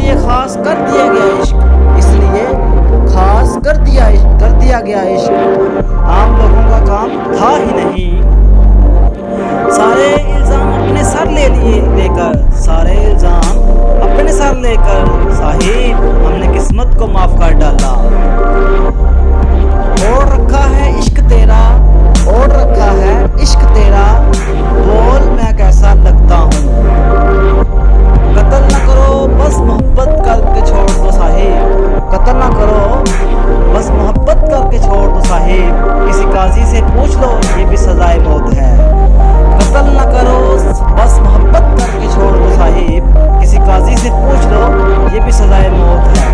लिए खास कर दिया गया इश्क, इसलिए खास कर दिया गया इश्क। आम लोगों का काम था ही नहीं, सारे इल्जाम अपने सर ले लिए लेकर, सारे इल्जाम अपने सर लेकर साहिब हमने किस्मत को माफ कर डाला। ओढ़ रखा है इश्क तेरा, ओढ़ रखा है इश्क तेरा, बोल मैं कैसा लगता हूँ। कत्ल न करो बस मोहब्बत करके छोड़ दो साहिब, कत्ल न करो बस मोहब्बत करके छोड़ दो साहिब, किसी काजी से पूछ लो ये भी सजाए मौत है। कत्ल न करो बस मोहब्बत करके छोड़ दो साहिब, किसी काजी से पूछ लो ये भी सजाए मौत है।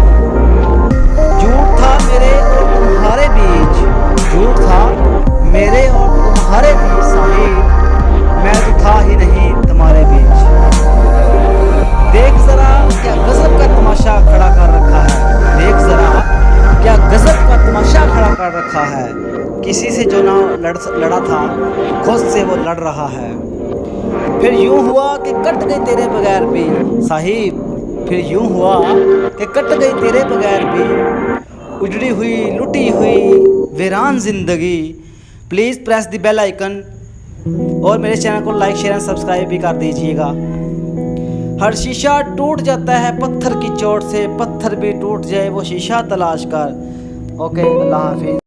झूठ था मेरे और तुम्हारे बीच, झूठ था मेरे और तुम्हारे बीच साहिब, मैं तो था ही नहीं तुम्हारे बीच। देख जरा क्या गजब का तमाशा खड़ा कर रखा है, देख जरा क्या गजब का तमाशा खड़ा कर रखा है। किसी से जो ना लड़ा था खुद से वो लड़ रहा है। फिर यूं हुआ कि कट गई तेरे बगैर भी साहिब, फिर यूं हुआ कि कट गई तेरे बगैर भी, उजड़ी हुई लुटी हुई वीरान जिंदगी। Please press the bell icon और मेरे चैनल को लाइक शेयर एंड सब्सक्राइब भी कर दीजिएगा। हर शीशा टूट जाता है पत्थर की चोट से, पत्थर भी टूट जाए वो शीशा तलाश कर। ओके, अल्लाह हाफिज़।